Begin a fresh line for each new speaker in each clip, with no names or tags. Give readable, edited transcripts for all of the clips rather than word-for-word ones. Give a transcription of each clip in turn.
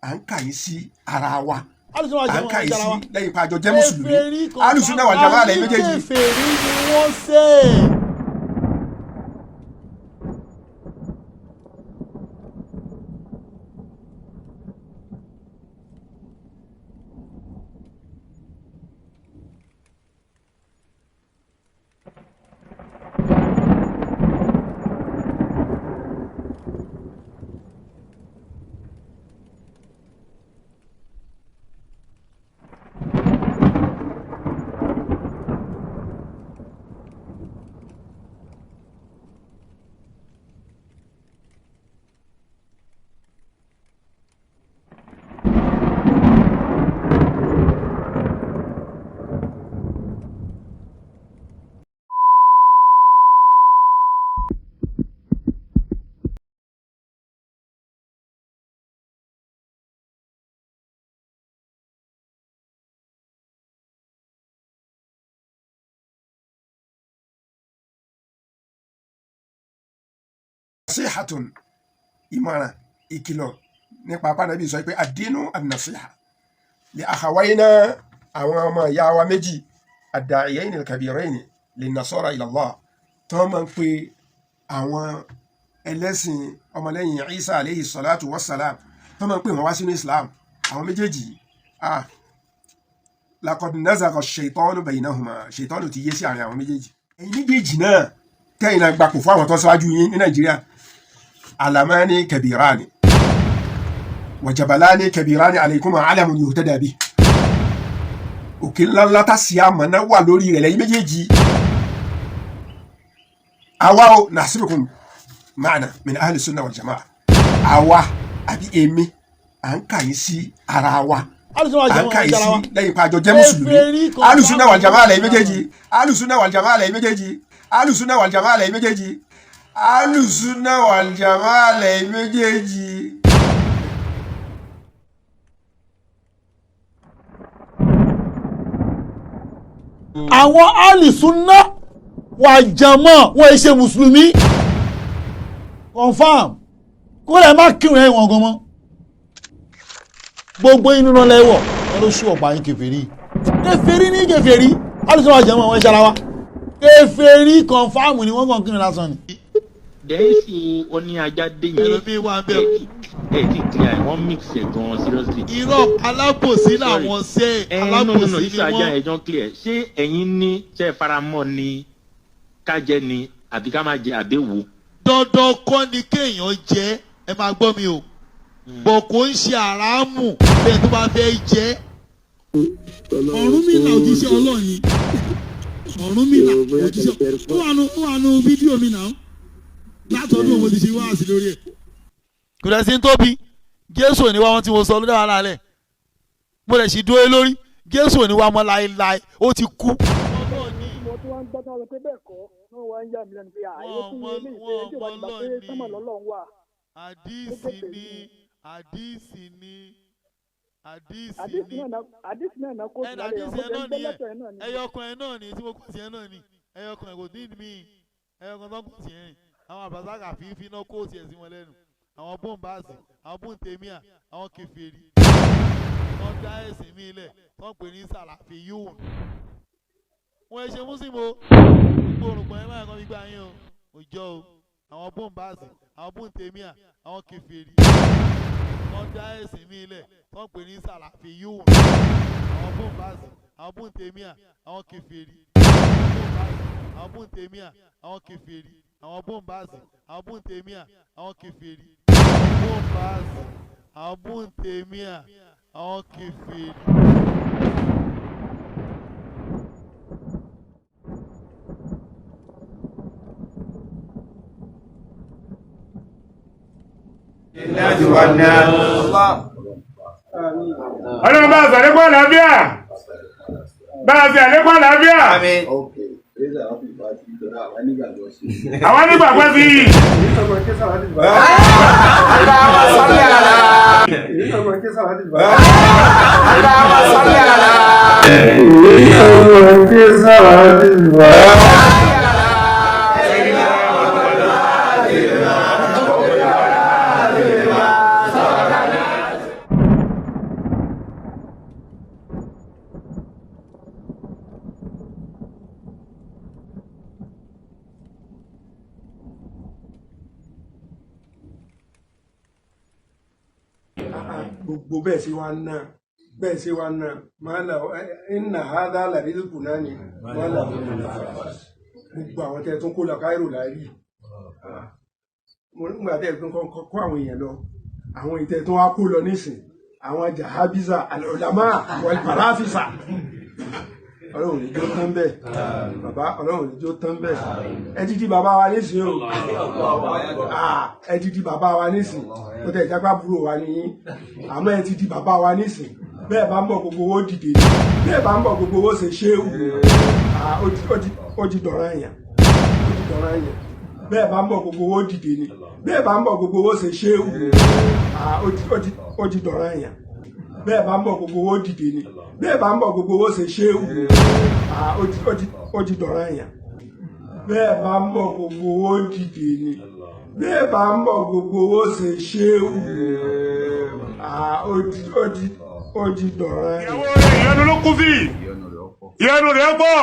à ń kà yín sí ara wa à ń
alùsùnà
kà yín sí
wa
lẹ́yìn pa àjọ jẹ́ mùsùlùmí alùsùnà wal jamaa lẹ́yìn méjèèjì.
kèfèrí ni wọ́n ṣe.
nasihatun ìmọ̀ràn ìkìlọ̀ nípa apánábì sọ pé àdínú an-nasiha li akhawayna àwọn ọmọ ìyá wa méjì ad-da'iyayn al-kabirayn lin-nasara ila Allah tí wọ́n máa ń pe àwọn ẹlẹ́sìn ọmọlẹ́yìn Isa alayhi salatu wassalam tí wọ́n máa ń pè wọ́n wá sínú Islam àwọn méjèèjì laqad nazagha ash-shaytanu baynahuma ṣètọ́nù ti yé sí àárín àwọn méjèèjì. ẹ̀yin méjèèjì náà kẹ́yìn náà gbapò fún àwọn tó ṣáájú yín ní Nàìjíríà alamani kabirani wajabalani kabirani alaykuma alamun yuhtada bi òkè ńláńlá tá sí àmọ́ná wà lórí rẹ̀ lẹ́yìn méjèèjì. àwa o nasirukum ma'ana min ahli sunna wal jamaa àwa àbí èmi à ń kà yín sí ara wa à ń kà yín sí lẹ́yìn pa àjọ jẹ́ mùsùlùmí alùsùnà wal jamaa lẹ́yìn méjèèjì alùsùnà wal jamaa lẹ́yìn méjèèjì alùsùnà wal jamaa lẹ́yìn méjèèjì alùsùnà wal jamaa lẹ́yìn méjèèjì.
àwọn alùsùnà wal jamaa wọ́n ṣe mùsùlùmí confam kó lè má kírun ẹ̀yìn wọn gan mọ́ gbogbo inú náà lẹ́wọ̀ ẹ ló ṣú ọ̀pá yín kèfèrí ní kèfèrí alùsùnà wal jamaa wọ́n ṣe ara wa kèfèrí confam ni wọ́n kàn kírun lásán ni.
dẹ́yìsì oní ajá dé yẹn
ẹlòmíín wà bẹ́ẹ̀.
ẹ ti clear wọ́n mix ẹ̀ gan seriously.
irọ́ alábòsí làwọn ṣe alábòsí ni
iṣẹ́ ajá ẹ̀jọ́ clear ṣé ẹ̀yin ní ṣe faramọ́ ni ká jẹ ni àbí ká má jẹ àbẹ̀wò.
dandan kọ́ ni kéèyàn jẹ ẹ máa gbọ́ mi o bọ̀ kò ń ṣe àràámù bẹ́ẹ̀ tó bá fẹ́ jẹ. Ọ̀rúnmìlà òjíṣẹ́ Ọlọ́run Ọ̀rúnmìlà òjíṣẹ́ ó wà nù fídíò mi náà látọ̀dún mo ti ṣe wá sí lórí ẹ̀. kò dẹ̀ sí ń tóbi Jésù ní wá wọn tí mo sọ ló dá wà lálẹ́ mo lè ṣì dúró lórí Jésù ní wá mọ́ láéláé ó ti kú.
mo tún wá ń gbọ́ táwọn pé bẹ́ẹ̀ kọ́ wọ́n wá ń yà mí lẹ́nu pé àyè fún mi ní ìfẹ́ tí wọ́n ti gbà pé sọ́mọ̀ lọ́lọ́run wà.
àdìsí
náà kó sí lálẹ́
ẹyọkan ẹ náà ni tí mo kò sí ẹ náà ni ẹyọkan ẹ kò dín mí ẹyọkan tó kò sí ẹ àwọn àbáṣáká fífi náà kó tiẹ̀ sí wọn lẹ́nu àwọn bóńbáàsì àwọn bóńtẹ́míà àwọn kèfèrí wọ́n dá ẹ̀sìn mi lẹ̀ wọ́n pè ní sàlàfí yóò wọ́n ẹ ṣe mùsùlùmí o gbogbo òrùngbọ̀n ẹ máa kàn fi gbà yín o òjò o àwọn bóńbáàsì àwọn bóńtẹ́míà àwọn kèfèrí wọ́n dá ẹ̀sìn mi lẹ̀ wọ́n pè ní sàlàfí yóò àwọn bóńbáàsì àwọn bóńtẹ́míà àwọn kèfèrí àwọn bóńtẹ́míà àwọn kèfèrí àwọn bóńbáàsì àwọn bóńtẹ́míà àwọn kèfèrí bóńbáàsì àwọn bóńtẹ́míà àwọn kèfèrí.
Ọlọ́run bá sọ nípa àlàáfíà bá a ṣe àlékún àlàáfíà. Àwọn nígbàgbọ́ sí i.
gbogbo bẹ́ẹ̀ sí wa náà bẹ́ẹ̀ sí wa náà máa là inna hadha la rizquna ni máa là gbogbo àwọn tẹ́ tún kó lọ Cairo láàrí mo nígbà tẹ́ tún kọ́ àwọn èèyàn lọ àwọn ìtẹ́ tún wá kó lọ nísìn àwọn jahabiza al-ulama wal-farafisa ọlọ́run ní jó tán bẹ́ẹ̀ bàbá ọlọ́run ní jó tán bẹ́ẹ̀ ẹ ti di bàbá wa nísìn o ẹ ti di bàbá wa nísìn ó tẹ̀ jápá búrò wa ní àmọ́ ẹ ti di bàbá wa nísìn bẹ́ẹ̀ bá ń bọ̀ gbogbo owó dìde bẹ́ẹ̀ bá ń bọ̀ gbogbo owó ṣe ṣé wù ó di dọ̀rọ̀ èèyàn bẹ́ẹ̀ bá ń bọ̀ gbogbo owó dìde ni bẹ́ẹ̀ bá ń bọ̀ gbogbo owó ṣe ṣé wù ó di dọ̀rọ̀ èèyàn bẹ́ẹ̀ bá ń bọ̀ gbogbo owó dìde ni bẹ́ẹ̀ bá ń bọ̀ gbogbo owó ṣe ṣé wù ó di dọ̀rọ̀ èèyàn bẹ́ẹ̀ bá ń bọ̀ gbogbo owó dìde ni bẹ́ẹ̀ bá ń bọ̀ gbogbo owó ṣe ṣé wù ó di dọ̀rọ̀ èèyàn.
ìyanu ló kú sí ìyanu rẹ̀ pọ̀.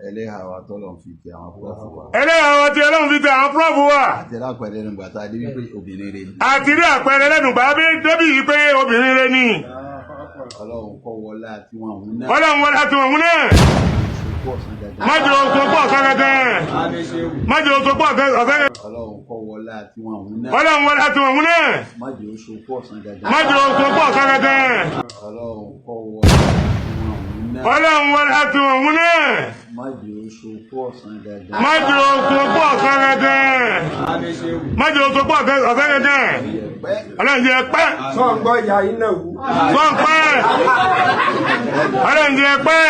ẹlẹ́hà wa tọ́lọ̀ fi ti àwọn prọ́fù wa.
ẹlẹ́hà wa ti ọlọ́run fi ti àwọn prọ́fù wa.
àti lápẹẹrẹ lẹ́nu gbàtà débi pé obìnrin rẹ ni.
àti rí àpẹẹrẹ lẹ́nu gbà débi yìí pé obìnrin rẹ ni.
ọlọ́run kọ́ wọlé àti wọn òun náà.
ọlọ́run wọlé àti wọn òun náà. májò oṣù pọ̀ kẹ́kẹ́. májò oṣù pọ̀ kẹ́kẹ́.
ọlọ́run kọ́ wọlé àti wọn òun náà.
ọlọ́run wọlé àti wọn òun náà.
májò oṣù pọ̀ kẹ́kẹ́.
májò oṣù pọ̀ kẹ́kẹ́.
ọlọ́run kọ́ wọlé àti wọn òun náà.
ọlọ́run wọlé àti wọn òun náà.
májò oṣù pọ̀ kẹ́kẹ́.
májò oṣù pọ̀ kẹ́kẹ́. májò oṣù pọ̀ kẹ́kẹ́. ọlọ́run jẹ́ pẹ́.
sọ́ǹgbọ́ ìyá iná wù.
sọ́ǹpẹ́. ọlọ́run jẹ́ pẹ́.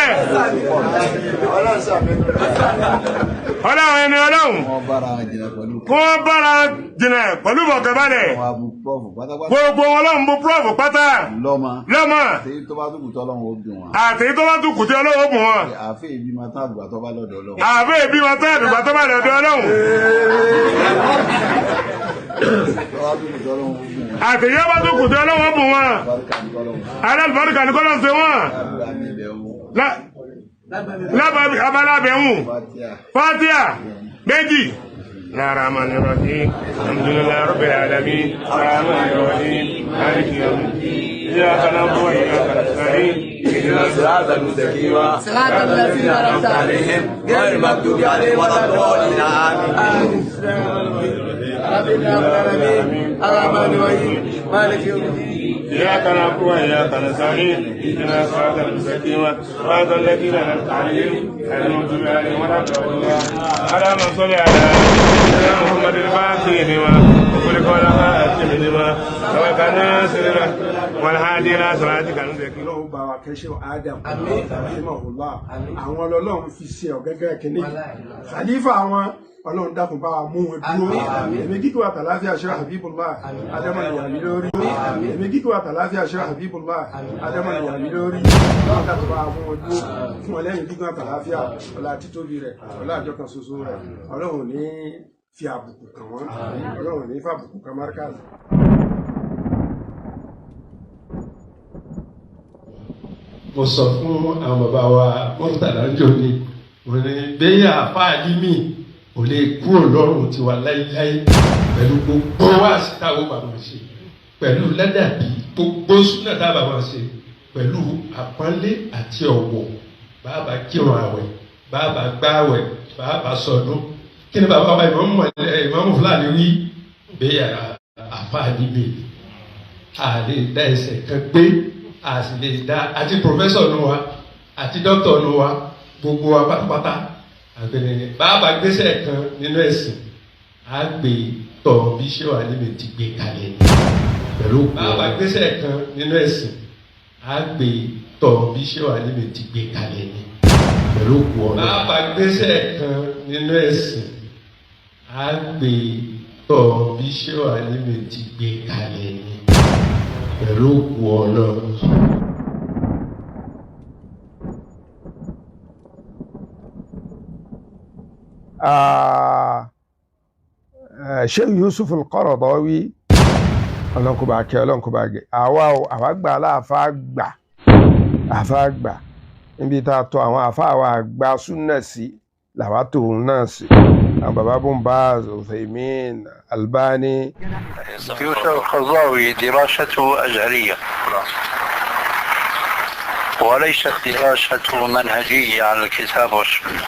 ọlọ́run ẹni ọlọ́run.
wọ́n bára jìnnà pẹ̀lú.
kó bára jìnnà pẹ̀lú bọ̀kẹ́bálẹ̀.
wọ́n á bu prọ́fù pátápátá.
gbogbo wọn lọ́run bú prọ́fù pátá.
lọ́mọ.
àti
tó bá tún kùtọ́ ọlọ́run ó dùn wọn.
àti tó bá tún kùtọ́ ọlọ́run ó bùn wọn.
àfẹ́ ìbí máa tán àdùgbà tó bá lọ́dọ̀ ọlọ́run.
àfẹ́ ìbí máa tán àdùgbà tó bá lọ́dọ̀ ọlọ́run. àti yóò bá tún kùtọ́ ọlọ́run ó bùn wọn. alábàárìkà ní kọ́lọ́ ṣe wọ́n. lábàlábẹ̀wò Fatiha méjì. الرحمن الرحيم الحمد لله رب العالمين الرحمن الرحيم مالك يوم الدين إياك نعبد وإياك نستعين اهدنا الصراط المستقيم صراط الذين أنعمت عليهم غير المغضوب عليهم ولا الضالين آمين رب العالمين الرحمن الرحيم مالك يوم الدين إياك نعبد وإياك نستعين اهدنا الصراط المستقيم صراط الذين أنعمت عليهم غير المغضوب عليهم ولا الضالين اللهم صل على سيدنا محمد الفاتح لما وخلق لها أتم لما سبق ناصر والهادي إلى صراطك المستقيم.
ọlọ́run bá wa kẹ́sẹ́ Adam rahimahullah àwọn ọlọ́run fi ṣe ọ̀gẹ́gẹ́ kìíní khalifa àwọn ọlọ́run dákun bá wa mú wọn dúró èmi gígùn àtàláfíà ṣe Habibullah adamani wà mí lórí èmi gígùn àtàláfíà ṣe Habibullah adamani wà mí lórí ọlọ́run dákun bá wa mú wọn dúró fún wọn lẹ́yìn gígùn àtàláfíà ọlá títóbi rẹ̀ ọlá àjọ kan ṣoṣo rẹ̀ ọlọ́run ní fi àbùkù kàn wọ́n ọlọ́run ní fàbùkù kan márkàzì.
mo sọ fún àwọn bàbá wa mọ́tàlá jò ní wọ́n ní bẹ́yà fáàlì mi ò lè kúrò lọ́rùn tiwa láíláí pẹ̀lú gbogbo wá sítáwó bàbá ṣe pẹ̀lú lẹ́dàbí gbogbo súnà dábàá wọn ṣe pẹ̀lú àpọ́nlé àti ọ̀wọ̀ bàbá kírun àwẹ̀ bàbá gbààwẹ̀ bàbá sọdún kí ni bàbá wa ìmọ̀mù fúlàní wí bẹ́yà àfáàlì mi àlè dá ẹsẹ̀ kan gbé a sì lè dá àti pòfẹ́sọ̀ nu wa àti dókítà nu wa gbogbo wa pátápátá àgbẹ̀nẹ̀ bàbá gbèsè kan nínú ẹ̀sìn á gbé tọ̀ bí ṣé wà níbi tí gbé kalẹ̀ ni pẹ̀lú bàbá gbèsè kan nínú ẹ̀sìn á gbé tọ̀ bí ṣé wà níbi tí gbé kalẹ̀ ni pẹ̀lú òkú ọ̀nà bàbá gbèsè kan nínú ẹ̀sìn á gbé tọ̀ bí ṣé wà níbi tí gbé kalẹ̀ ni pẹ̀lú òkú ọ̀nà.
Sheikh Yusuf al-Qaradawi ọlọ́nkùbà kẹ́ ọlọ́nkùbà gẹ̀ àwa gbà àfá gbà níbi tá a tọ́ àwọn àfá àwa àgbà súnà sí làwa tòun náà sí. bàbá Ibn Baz, Uthaymin, Albani.
يوسف القرضاوي دراسته أزهرية وليست دراسته منهجية على الكتاب والسنة،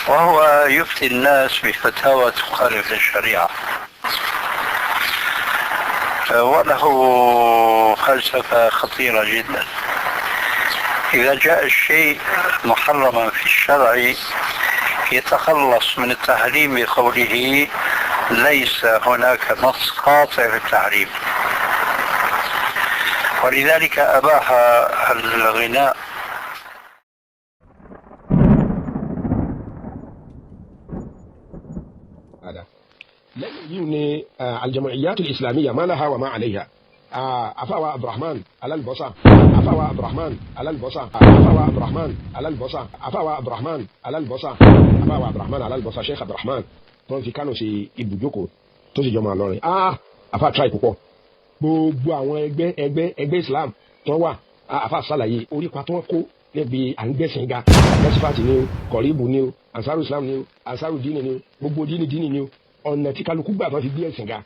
وهو يفتي الناس بفتاوى تخالف الشريعة، وله فلسفة خطيرة جدا. إذا جاء الشيء محرما في الشرع يتخلص من التحريم بقوله ليس هناك نص قاطع في التحريم، ولذلك أباح الغناء.
يوني الجمعيات الإسلامية ما لها وما عليها. أفاوى عبد الرحمن على البصا، أفاوى عبد الرحمن على البصا، أفاوى عبد الرحمن على البصا، أفاوى عبد الرحمن على البصا، أفاوى عبد الرحمن على البصا. شيخ عبد الرحمن tó ń fi Kánò sí ibùjókòó tó sì jọ máa lọrin. Àfa try púpọ̀. Gbogbo àwọn ẹgbẹ́ Islam tó wà àfa ṣàlàyé orípa tó ń kó níbi à ń gbẹ̀sìn ga. Nẹ́sífàtì ni o, Kọ̀ríbù ni o, Ansaru Islam ni o, Ansaru Dini ni o, gbogbo dini ni o, ọ̀nà tí kálukú gbà tó fi gbé ẹ̀sìn ga.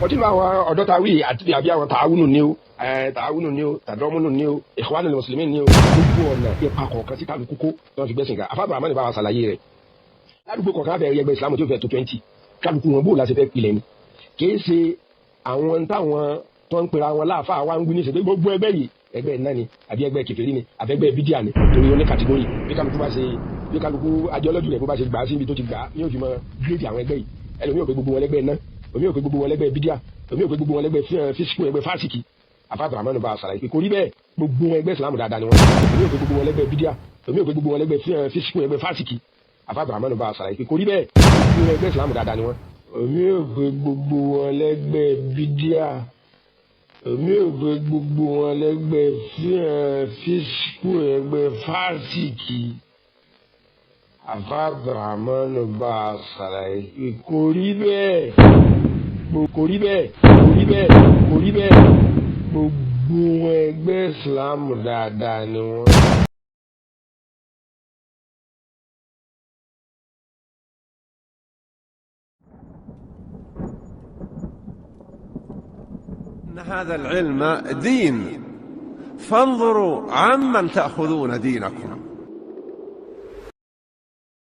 Wọ́n ti lọ àwọn ọ̀dọ́ ta wí àti àbí àwọn tààwùnù ni o, tàdọ́mùnù ni o, Ikhwanul Muslimin ni o, gbogbo ọ̀nà ipa kọ̀ọ̀kan tí kálukú kó tó fi gbẹ̀sìn ga. Àfa Abdulrahman bá wa ṣàlàyé rẹ̀. Ládùúgbò kọ̀ọ̀kan abẹ́rẹ́ ẹgbẹ́ Islam tí ó fẹ́ tó 20 kálukú wọn bó láti fẹ́ pilẹ̀ ni. Kìí ṣe àwọn táwọn tó ń pera wọn láàfáà wá ń gbé ní ṣe pé gbogbo ẹgbẹ́ yìí ẹgbẹ́ iná ni àbí ẹgbẹ́ kèfèrí ni àbí ẹgbẹ́ bídíà ni, torí oní kàtígórì bí kálukú ajọ́lọ́jù rẹ̀ bó bá ṣe gbà á síbi tó ti gbà á ní òfin mọ́ gírèdì àwọn ẹgbẹ́ yìí. Ẹlòmíì ò pé gbogbo wọn lẹ́gbẹ́ iná, omi ò pé gbogbo wọn lẹ́gbẹ́ bídíà, omi ò pé gbogbo wọn lẹ́gbẹ́ físíkù ẹgbẹ́ fásitì. Àfa Abdulrahman bá a ṣàlàyé pé kò rí bẹ́ẹ̀, gbogbo wọn ẹgbẹ́ Islam dáadáa ni wọn. Omi ò pé gbogbo wọn lẹ́gbẹ́ bídíà, omi ò pé gbogbo wọn lẹ́gbẹ́ físíkù ẹgbẹ́ fásitì. Àfa Abdulrahman bá a ṣàlàyé pé kò rí bẹ́ẹ̀, gbogbo wọn ẹgbẹ́ Islam dáadáa ni wọn. Omi ò pé gbogbo wọn lẹ́gbẹ́ bídíà, omi ò pé gbogbo wọn lẹ́gbẹ́ físíkù ẹgbẹ́ fásitì. Àfa Abdulrahman bá a ṣàlàyé pé kò rí bẹ́ẹ̀, kò rí bẹ́ẹ̀, kò rí bẹ́ẹ̀, kò rí bẹ́ẹ̀, gbogbo wọn ẹgbẹ́ Islam dáadáa ni wọn.
هذا العلم دين، فانظروا عمن تأخذون دينكم.